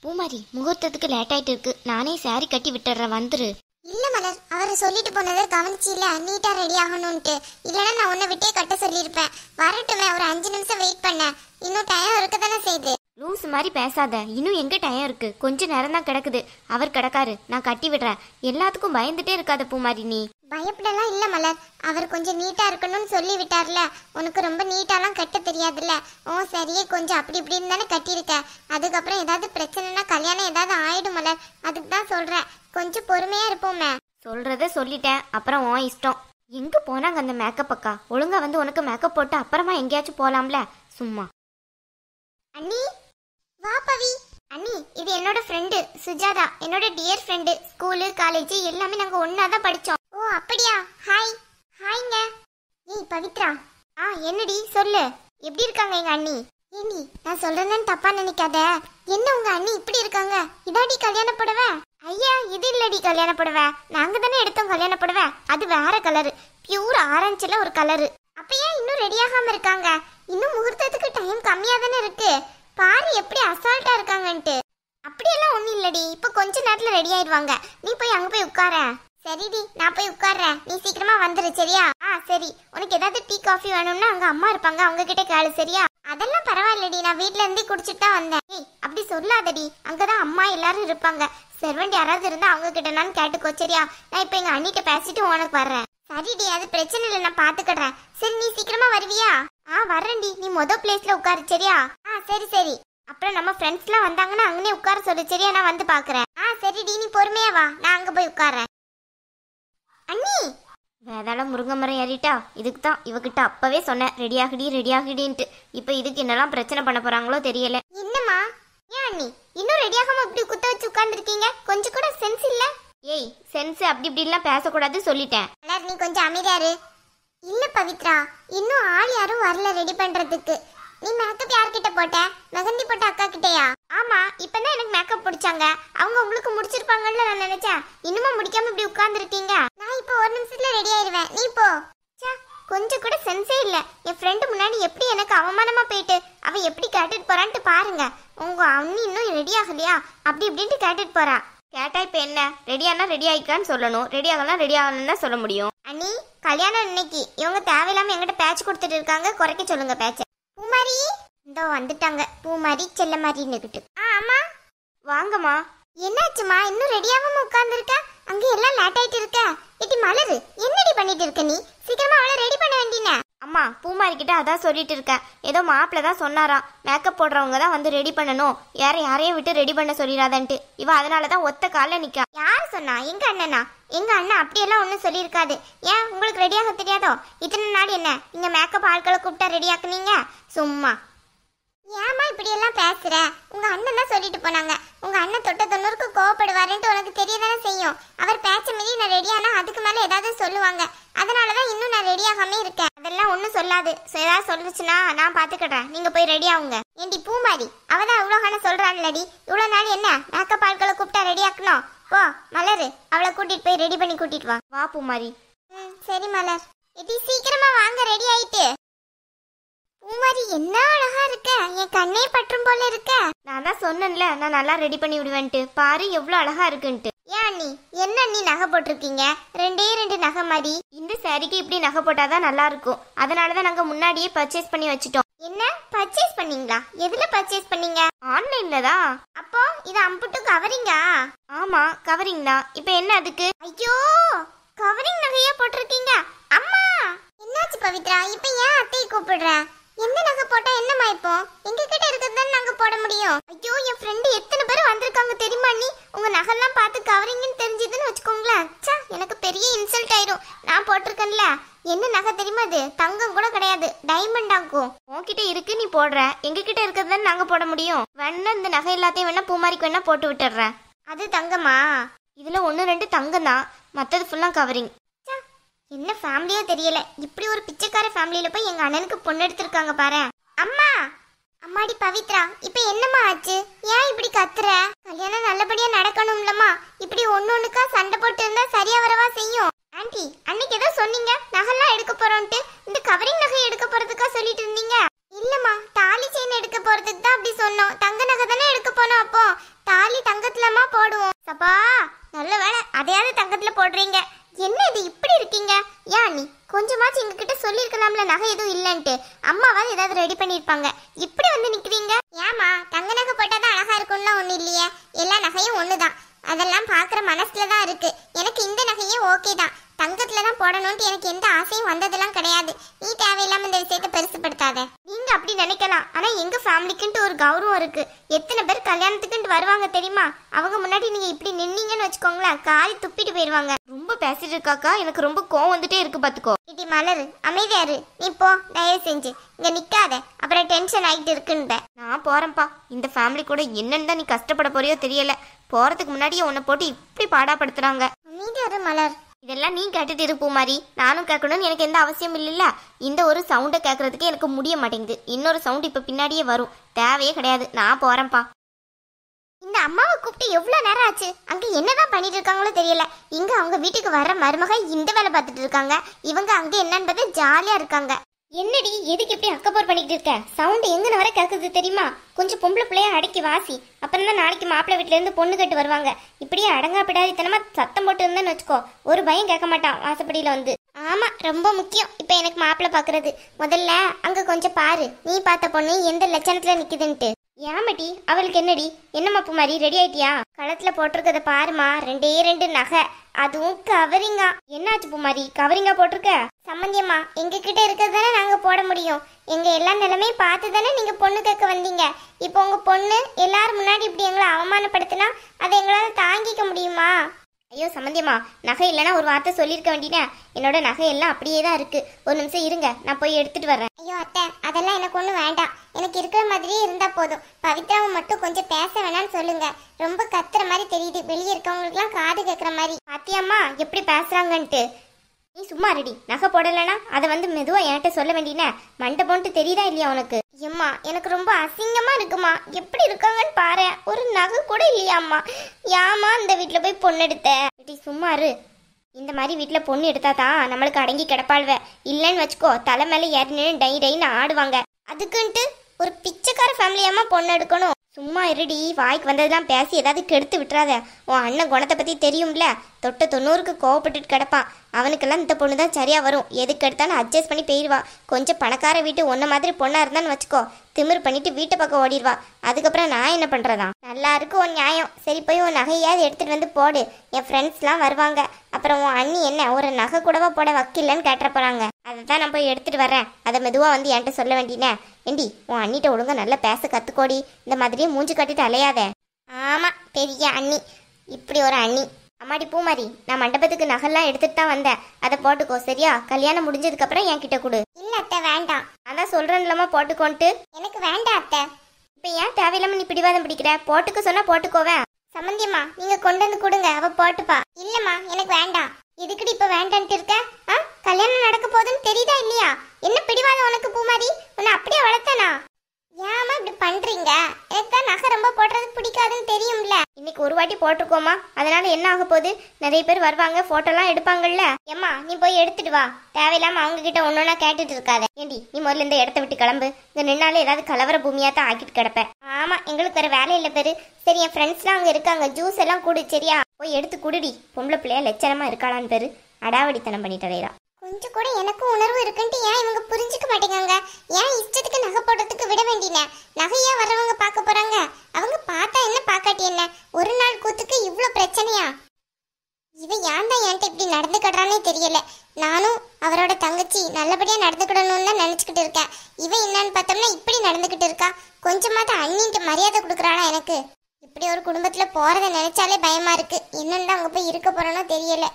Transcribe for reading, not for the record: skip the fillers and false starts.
பூமாரி, முகூர்த்தத்துக்கு லேட் ஆயிட்டு இருக்கு. நானே சாரி கட்டி விட்டுறேன், வந்துரு. இல்ல மலர், அவரை சொல்லிட்டு போனதை கவனிச்சில, நீட்டா ரெடி ஆகணும்ட்டு. இல்லைன்னா நான் உன்னை விட்டே கட்ட சொல்லியிருப்பேன். வரட்டுமே, ஒரு 5 நிமிஷம் வெயிட் பண்ண. இன்னும் டைம் இருக்க தானே செய்யுது. லூஸ் மாதிரி பேசாத. இன்னும் எங்க டைம் இருக்கு? கொஞ்ச நேரம் தான் கிடக்குது. அவர் கிடக்காரு, நான் கட்டி விடுறேன். எல்லாத்துக்கும் பயந்துட்டே இருக்காத பூமாரி நீ. பயப்படலாம் இல்ல மலர், அவர் கொஞ்சம் நீட்டா இருக்கணும்னு சொல்லி விட்டார்ல. உனக்கு ரொம்ப நீட்டாலாம் கட்ட தெரியாதுல்ல. ஓ சரியே, கொஞ்சம் அப்படி இப்படின்னு தானே கட்டியிருக்க. அதுக்கப்புறம் ஏதாவது பிரச்சனைனா கல்யாணம் ஏதாவது ஆயிடும் மலர். அதுக்கு தான் சொல்றேன், கொஞ்சம் பொறுமையா இருப்போமே. சொல்றத சொல்லிட்டேன், அப்புறம் உன் இஷ்டம். எங்க போனாங்க அந்த மேக்கப் அக்கா? ஒழுங்கா வந்து உனக்கு மேக்கப் போட்டு அப்புறமா எங்கேயாச்சும் போலாம்ல. சும்மா. அண்ணி வா பவி. அண்ணி, இது என்னோட ஃப்ரெண்டு சுஜாதா, என்னோட டியர் ஃப்ரெண்டு. ஸ்கூலு காலேஜ் எல்லாமே நாங்க ஒண்ணா தான் படிச்சோம். ஓ அப்படியா? ஹாய். ஹாய்ங்க. ஏய் பவித்ரா. என்னடி சொல்லு. எப்படி இருக்காங்க எங்க அண்ணி? ஏண்டி, நான் சொல்றேன்னு தப்பா நினைக்காத. என்ன உங்க அண்ணி இப்படி இருக்காங்க? இதாடி கல்யாண புடவை? ஐயா, இது இல்லடி கல்யாண புடவை. நாங்க தானே எடுத்தோம் கல்யாண புடவை. அது வேற கலரு, பியூர் ஆரஞ்சுல ஒரு கலரு. அப்ப ஏன் இன்னும் ரெடி ஆகாம இருக்காங்க? இன்னும் முகூர்த்தத்துக்கு டைம் கம்மியா தானே இருக்கு. பாரு எப்படி அசால்ட்டா இருக்காங்கன்ட்டு. அப்படியெல்லாம் ஒண்ணும் இல்லடி, இப்ப கொஞ்ச நேரத்துல ரெடி ஆயிடுவாங்க. நீ போய் அங்க போய் உட்கார. சரிடி, நான் போய் உட்கார்றேன். நீ சீக்கிரமா வந்துரு சரியா? சரி. உனக்கு ஏதாவது டீ காஃபி வேணும்னா அங்க அம்மா இருப்பாங்க, அவங்க கிட்ட கேளு சரியா? அதெல்லாம் பரவாயில்லடி, நான் வீட்ல இருந்து குடிச்சிட்டு தான் வந்தேன். ஏய் அப்படி சொல்லாதடி, அங்கதான் அம்மா எல்லாரும் இருப்பாங்க. செர்வெண்ட் யாராவது இருந்தா அவங்க கிட்ட நான் கேட்டுக்கோ சரியா? நான் இப்ப எங்க அண்ணிட்ட பேசிட்டு உனக்கு வர்றேன். சரிடி, அது பிரச்சனை இல்லை, நான் பாத்துக்கிறேன். சரி, நீ சீக்கிரமா வருவியா? வர்றேன்டி, நீ பிளேஸ்ல உட்காரு சரியா? சரி சரி. அப்புறம் நம்ம ஃப்ரெண்ட்ஸ் எல்லாம் வந்தாங்கன்னா அங்கனே உட்கார சொல்லு சரியா? நான் வந்து பாக்குறேன். சரிடி, நீ பொறுமையா வா, நான் அங்க போய் உட்கார்றேன். அண்ணி, வேதாள முருங்கை மரம் ஏறிட்டா. இதுக்கு தான் இவகிட்ட அப்பவே சொன்னேன், ரெடி ஆகிடின்ட்டு. இப்ப இதுக்கு என்னெல்லாம் பிரச்சனை பண்ண போறாங்களோ தெரியல. என்னம்மா? ஏன் அண்ணி இன்னும் ரெடி ஆகாம இப்படி குத்த வச்சு உட்கார்ந்துருக்கீங்க? கொஞ்சம் கூட சென்ஸ் இல்ல? ஏய், சென்ஸ் அப்படி இப்படிலாம் பேசக்கூடாது சொல்லிட்டேன். நீ கொஞ்சம் அமைதியாரு. இல்ல பவித்ரா, இன்னும் ஆள் யாரும் வரல ரெடி பண்றதுக்கு. நீ மேக்கப் யார்கிட்ட போட்ட? மெஹந்தி போட்ட அக்கா கிட்டயா? ஆமா, இப்பதான் எனக்கு மேக்கப் பிடிச்சாங்க. அவங்க உங்களுக்கு முடிச்சிருப்பாங்கன்னு நான் நினைச்சேன். இன்னுமா முடிக்காம இப்படி உட்கார்ந்துருக்கீங்க? நான் இப்போ ஒரு நிமிஷத்துல ரெடி ஆயிடுவேன், நீ போ. கொஞ்சம் கூட சென்ஸே இல்ல. என் ஃப்ரெண்டு முன்னாடி எப்படி எனக்கு அவமானமா போயிட்டு அவ எப்படி கேட்டுட்டு போறான்ட்டு பாருங்க. உங்க அண்ணி இன்னும் ரெடி ஆகலையா அப்படி இப்படின்ட்டு கேட்டுட்டு போறா. கேட்டா இப்ப என்ன? ரெடியானா ரெடி ஆயிக்கான்னு சொல்லணும், ரெடி ஆகலாம் ரெடி ஆகலன்னு சொல்ல முடியும். அண்ணி, கல்யாணம் இன்னைக்கு. இவங்க தேவையில்லாம எங்கிட்ட பேச்சு கொடுத்துட்டு இருக்காங்க, குறைக்க சொல்லுங்க பேச்ச. பூமாரி இதோ வந்துட்டாங்க. பூமாரி செல்லமாரின்னுகிட்டு. ஆமா வாங்கம்மா. என்னாச்சுமா, இன்னும் ரெடி ஆகாம உட்கார்ந்துருக்க? அங்க எல்லாம் லேட் ஆயிட்டு இருக்க. ஏடி மலரு, என்னடி பண்ணிட்டு இருக்க நீ? சீக்கிரமா அவளை ரெடி பண்ண வேண்டியன. அம்மா, பூமாரி கிட்ட அதான் சொல்லிட்டு இருக்கேன். ஏதோ மாப்பிள்ள தான் சொன்னாராம், மேக்கப் போடுறவங்க தான் வந்து ரெடி பண்ணணும், யாரையும் விட்டு ரெடி பண்ண சொல்லிடாதன்ட்டு. இவ அதனாலதான் ஒத்த கால நிக்கா. யார் சொன்னா? எங்க அண்ணனா? எங்க அண்ணன் அப்படியெல்லாம் ஒன்னும் சொல்லியிருக்காது. ஏன் உங்களுக்கு ரெடியாக தெரியாதோ? இத்தனை நாள் என்ன இங்க மேக்கப் ஆட்களை கூப்பிட்டா ரெடி ஆக்குனீங்க? சும்மா. ஏமா இப்படி எல்லாம் பேசுற? உங்க அண்ணன் தான் சொல்லிட்டு போனாங்க. உங்க அண்ணன் தொட்ட தொண்ணூறுக்கு கோவப்படுவாருன்ட்டு உனக்கு தெரியதானே செய்யும். அவர் பேச்ச மீறி நான் ரெடியானா அதுக்கு மேல ஏதாவது சொல்லுவாங்க. அதனாலதான் இன்னும் நான் ரெடி ஆகாம இருக்கேன். அதெல்லாம் ஒன்னும் சொல்லாது. ஏதாவது சொல்லுச்சுன்னா நான் பாத்துக்கிட்டேன், நீங்க போய் ரெடி ஆகுங்க. ஏண்டி பூமாரி, அவதான் இவ்வளவு சொல்றான்லடி. இவ்வளவு நாள் என்ன மேக்கப் ஆட்களை கூப்பிட்டா ரெடி ஆக்கணும்? போ மலரு, அவளை கூட்டிட்டு போய் ரெடி பண்ணி கூட்டிட்டு வா. வா பூமாரி. சரி மலர். இது சீக்கிரமா வாங்க, ரெடி ஆயிட்டு. பூமாரி என்ன அழகா இருக்க, என் கண்ணே பற்றும் போல இருக்க. நான் தான் சொன்னேன்ல, நான் நல்லா ரெடி பண்ணி விடுவேன்ட்டு. பாரு எவ்வளவு அழகா இருக்குன்ட்டு. ஏன் அண்ணி, என்ன அண்ணி நகை போட்டிருக்கீங்க? 2 நகை மாதிரி. இந்த சாரிக்கு இப்படி நகை போட்டாதான் நல்லா இருக்கும். அதனாலதான் நாங்க முன்னாடியே பர்ச்சேஸ் பண்ணி வச்சுட்டோம். என்ன பர்ச்சேஸ் பண்ணீங்களா? எதுல பர்ச்சேஸ் பண்ணீங்க? ஆன்லைன்ல தான். அப்போ இது அம்புட்டு கவரிங்கா? ஆமா, கவரிங் தான். இப்ப என்ன அதுக்கு? ஐயோ, கவரிங் நகையா போட்டிருக்கீங்க? அம்மா, என்னாச்சு பவித்ரா? இப்ப ஏன் அத்தையை கூப்பிடுற? எந்த நகை போட்டா என்னமா? இப்போ எங்க கிட்ட இருக்கிறது நாங்க போட முடியும். ஐயோ, என் ஃப்ரெண்டு எத்தனை பேர் வந்திருக்காங்க தெரியுமா? நீ உங்க நகைலாம் பார்த்து கவரிங்னு தெரிஞ்சதுன்னு வச்சுக்கோங்களேன், எனக்கு பெரிய இன்சல்ட் ஆயிடும். நான் போட்டிருக்கேன்ல, என்ன நகை தெரியுமா? அது தங்கம் கூட கிடையாது, டைமண்ட் ஆகும். உன்கிட்ட இருக்கு, நீ போடுற. எங்க கிட்ட இருக்கிறது நாங்க போட முடியும். வேணா இந்த நகை எல்லாத்தையும் வேணா பூமாரிக்கு வேணா போட்டு விட்டுறேன். அது தங்கமா? இதுல 1-2 தங்கம் தான், மத்தது ஃபுல்லா கவரிங். என்ன ஃபேமிலியோ தெரியல, இப்படி ஒரு பிச்சைக்கார ஃபேமிலியில போய் எங்க அண்ணனுக்கு பொண்ணு எடுத்திருக்காங்க பாரு. அம்மா, அம்மாடி பவித்ரா, இப்ப என்னம்மா ஆச்சு? ஏன் இப்படி கத்துற? கல்யாணம் நல்லபடியா நடக்கணும்லம்மா. இப்படி ஒன்னொன்னுக்கா சண்டை போட்டு இருந்தா சரியா வரவா செய்யும்? ஆண்டி, அன்னைக்கு ஏதோ சொன்னீங்க நகைலாம் எடுக்க போறோம்ட்டு. இந்த கவரிங் நகை எடுக்க போறதுக்கா சொல்லிட்டு இருந்தீங்க? இல்லம்மா, தாலி செயின் எடுக்க போறதுக்கு தான் அப்படி சொன்னோம். தங்க நகை தானே எடுக்க போனோம். அப்போ தாலி தங்கத்துலமா போடுவோம். சப்பா நல்ல வேலை அதையாவது தங்கத்துல போடுறீங்க. என்ன இது இப்படி இருக்கீங்க? ஏன் நீ கொஞ்சமாச்சும் எங்ககிட்ட சொல்லியிருக்கலாம்ல நகை எதுவும் இல்லைன்ட்டு. அம்மாவாவது ஏதாவது ரெடி பண்ணியிருப்பாங்க. இப்படி வந்து நிக்கிறீங்க. ஏமா தங்க நகை போட்டாதான் அழகா இருக்கும்லாம் ஒண்ணு இல்லையே. எல்லா நகையும் ஒண்ணுதான். அதெல்லாம் பாக்குற மனசுல தான் இருக்கு. எனக்கு இந்த நகையே ஓகே தான். தங்கத்துல தான் போடணும்னு எனக்கு எந்த ஆசையும் வந்ததெல்லாம் கிடையாது. நீ தேவையில்லாம இந்த விஷயத்தை பெருசுப்படுத்தாத. நீங்க அப்படி நினைக்கலாம். ஆனா எங்க ஃபேமிலிக்குன்ட்டு ஒரு கௌரவம் இருக்கு. எத்தனை பேர் கல்யாணத்துக்குன்ட்டு வருவாங்க தெரியுமா? அவங்க முன்னாடி நீங்க இப்படி நின்னீங்கன்னு வச்சுக்கோங்களேன், காரி துப்பிட்டு போயிருவாங்க. ரொம்ப பேசிட்டு இருக்காக்கா, எனக்கு ரொம்ப கோவம் வந்துட்டே இருக்கு பாத்துக்கோ. இடி மலரு அமைதியாரு. நீ போ, தயவு செஞ்சு இங்க நிக்காத, அப்புறம் டென்ஷன் ஆகிட்டு இருக்குன்ற. நான் போறேன்ப்பா. இந்த ஃபேமிலி கூட என்னன்னு தான் நீ கஷ்டப்பட போறியோ தெரியல. போறதுக்கு முன்னாடியே உன்னை போட்டு இப்படி பாடாப்படுத்துறாங்க. அமைதியாரு மலர். இதெல்லாம் நீ கேட்டுட்டு இருப்போ மாதிரி நானும் கேட்கணும்னு எனக்கு எந்த அவசியம் இல்லைல்ல. இந்த ஒரு சவுண்டை கேட்கறதுக்கு எனக்கு முடிய மாட்டேங்குது. இன்னொரு சவுண்ட் இப்ப பின்னாடியே வரும். தேவையே கிடையாது. நான் போறேன்ப்பா. இந்த அம்மாவை கூப்பிட்டு எவ்வளவு நேரம் ஆச்சு? அங்க என்னதான் பண்ணிட்டு இருக்காங்களோ தெரியல. இங்க அவங்க வீட்டுக்கு வர்ற மருமக இந்த வேலை பார்த்துட்டு இருக்காங்க. இவங்க அங்க என்னன்னு ஜாலியா இருக்காங்க. என்னடி எதுக்கு இப்படி அக்கப்போர் பண்ணிட்டு இருக்க? சவுண்ட் எங்கன வர கேட்குது தெரியுமா? கொஞ்சம் பொம்பளை பிள்ளைய அடக்கி வாசி. அப்புறம் தான் நாளைக்கு மாப்பிள்ளை வீட்டுல இருந்து பொண்ணு கட்டு வருவாங்க. இப்படியே அடங்கா பிடாரித்தனமா சத்தம் போட்டு இருந்தேன்னு வச்சுக்கோ, ஒரு பயம் கேட்க மாட்டான் வாசப்படியில வந்து. ஆமா, ரொம்ப முக்கியம் இப்ப எனக்கு மாப்பிள்ளை பாக்குறது. முதல்ல அங்க கொஞ்சம் பாரு, நீ பார்த்த பொண்ணு எந்த லட்சணத்துல நிக்குதுன்ட்டு. ஏமாட்டி அவளுக்கு என்னடி? என்னம்மா பூமாரி, ரெடி ஆயிட்டியா? களத்துல போட்டிருக்கத பாருமா, 2 நகை, அதுவும் கவரிங்கா. என்னாச்சு பூமாரி, கவரிங்கா போட்டிருக்க? சம்பந்தியம்மா, எங்க கிட்ட இருக்கிறது தானே நாங்க போட முடியும். எங்க எல்லா நிலைமையும் பார்த்து தானே நீங்க பொண்ணு கேட்க வந்தீங்க. இப்போ உங்க பொண்ணு எல்லாரும் முன்னாடி இப்படி எங்களை அவமானப்படுத்தினா அதை எங்களால தாங்கிக்க முடியுமா? ஐயோ சம்பந்தியம்மா, நகை இல்லைன்னா ஒரு வார்த்தை சொல்லியிருக்க வேண்டியனே. என்னோட நகை எல்லாம் அப்படியே தான் இருக்கு. ஒரு நிமிஷம் இருங்க, நான் போய் எடுத்துட்டு வரேன். ஐயோ அத்தை, அதெல்லாம் எனக்கு ஒன்றும் வேண்டாம். எனக்கு இருக்கிற மாதிரியே இருந்தா போதும். பவித்ராவை மட்டும் கொஞ்சம் பேச வேணாம்னு சொல்லுங்க. ரொம்ப கத்துற மாதிரி தெரியுது. வெளியே இருக்கவங்களுக்குலாம் காது கேட்குற மாதிரி. பாத்தியம்மா எப்படி பேசுறாங்கன்ட்டு. நீ சும்மா ரெடி. நகை போடலைன்னா அதை வந்து மெதுவா என்கிட்ட சொல்ல வேண்டியனே. மண்டை போன்ட்டு தெரியுதா இல்லையா உனக்கு? ஏம்மா, எனக்கு ரொம்ப அசிங்கமா இருக்குமா. எப்படி இருக்காங்கன்னு பாரு. ஒரு நகை கூட இல்லையாம்மா. யாமா இந்த வீட்டுல போய் பொண்ணு எடுத்த? சும்மா இரு. இந்த மாதிரி வீட்டுல பொண்ணு எடுத்தா தான் நம்மளுக்கு அடங்கி கிடப்பாள்வ. இல்லைன்னு வச்சுக்கோ, தலை மேல ஏறினு டை டைன்னு ஆடுவாங்க. அதுக்குன்ட்டு ஒரு பிச்சைக்கார ஃபேமிலியாமா பொண்ணு எடுக்கணும்? சும்மா இருடி. வாய்க்கு வந்ததெல்லாம் பேசி ஏதாவது கெடுத்து விட்டுறாத. உன் அண்ணன் குணத்தை பத்தி தெரியும்ல. தொட்ட 90க்கு கோவப்பட்டுட்டு கிடப்பான். அவனுக்கெல்லாம் இந்த பொண்ணு தான் சரியா வரும். எதுக்கு எடுத்தாலும் அட்ஜஸ்ட் பண்ணி போயிடுவா. கொஞ்சம் பணக்கார வீட்டு ஒன்ன மாதிரி பொண்ணா இருந்தான்னு வச்சுக்கோ, திமிர் பண்ணிட்டு வீட்டை பக்கம் ஓடிடுவா. அதுக்கப்புறம் நான் என்ன பண்றதா? நல்லா இருக்கு உன் நியாயம். சரி, போய் உன் நகையாவது எடுத்துட்டு வந்து போடு. என் ஃப்ரெண்ட்ஸ்லாம் வருவாங்க. அப்புறம் உன் அண்ணி என்ன ஒரு நகை கூடவா போட வக்கில்லன்னு கேட்டுற போறாங்க. அதை தான் நான் போய் எடுத்துட்டு வரேன். அதை மெதுவா வந்து என்கிட்ட சொல்ல வேண்டியனே. ஏண்டி, உன் அண்ணிட்ட ஒழுங்கா நல்லா பேச கத்துக்கோடி. இந்த மாதிரியே மூஞ்சி கட்டிட்டு அலையாத. ஆமா, பெரிய அண்ணி. இப்படி ஒரு அண்ணி. அம்மாடி பூமாரி, நான் மண்டபத்துக்கு நகைலாம் எடுத்துட்டு தான் வந்தேன். அதை போட்டுக்கோ சரியா? கல்யாணம் முடிஞ்சதுக்கு அப்புறம் என்கிட்ட கொடு. இல்ல அத்தை, வேண்டாம். அதான் சொல்றேன்லமா போட்டுக்கோன்ட்டு. எனக்கு வேண்டாம் அத்தை. இப்ப ஏன் தேவையில்லாம நீ பிடிவாதம் பிடிக்கிற? போட்டுக்க சொன்னா போட்டுக்கோவேன். சம்பந்தியம்மா, நீங்க கொண்டு வந்து கொடுங்க, அவ போட்டுப்பா. இல்லம்மா, எனக்கு வேண்டாம். எதுக்குடி இப்ப வேண்டான்ட்டு இருக்க? கல்யாணம் நடக்க போகுதுன்னு தெரியுதா இல்லையா? என்ன பிடிவாதம் உனக்கு பூமாரி? உன்னை அப்படியே வளர்த்தனா? ஏமா இப்படி பண்றீங்க? எனக்கு தான் நகை ரொம்ப போடுறது பிடிக்காதுன்னு தெரியும்ல. இன்னைக்கு ஒரு வாட்டி போட்டிருக்கோமா, அதனால என்ன ஆக போகுது? நிறைய பேர் வருவாங்க, போட்டோலாம் எடுப்பாங்கல்ல. ஏம்மா, நீ போய் எடுத்துட்டு வா. தேவையில்லாம அவங்க கிட்ட ஒன்னொன்னா கேட்டுட்டு இருக்காத. ஏண்டி, நீ முதல்ல இந்த இடத்த விட்டு கிளம்பு. இங்க நின்னாலே ஏதாவது கலவர பூமியா தான் ஆக்கிட்டு கிடப்ப. ஆமா, எங்களுக்கு வேற வேலை இல்ல பேரு. சரி, என் ஃப்ரெண்ட்ஸ்லாம் அங்க இருக்காங்க. ஜூஸ் எல்லாம் குடு சரியா? போய் எடுத்து குடுடி. பொம்பளை பிள்ளையா லட்சணமா இருக்காளான்னு பேரு. அடாவடித்தனம் பண்ணிட்டதேதான். கொஞ்சம் கூட எனக்கும் உணர்வு இருக்குன்ட்டு ஏன் இவங்க புரிஞ்சுக்க மாட்டேங்காங்க? ஏன் இஷ்டத்துக்கு நகை போடுறதுக்கு விட வேண்டின? நகையா வர்றவங்க பார்க்க போறாங்க. அவங்க பார்த்தா என்ன, பார்க்காட்டி என்ன? ஒரு நாள் கூத்துக்கு இவ்ளோ பிரச்சனையா? இவ ஏன் தான் என்கிட்ட இப்படி நடந்துக்கிட்டானே தெரியல. நானும் அவரோட தங்கச்சி நல்லபடியா நடந்துக்கிடணும்னு தான் நினைச்சுக்கிட்டு இருக்கேன். இவ என்னன்னு பார்த்தோம்னா இப்படி நடந்துக்கிட்டு இருக்கா. கொஞ்சமாவது அண்ணின்ட்டு மரியாதை கொடுக்குறாளா எனக்கு? இப்படி ஒரு குடும்பத்துல போறதை நினைச்சாலே பயமா இருக்கு. என்னன்னு தான் அங்க போய் இருக்க போறோனோ தெரியல.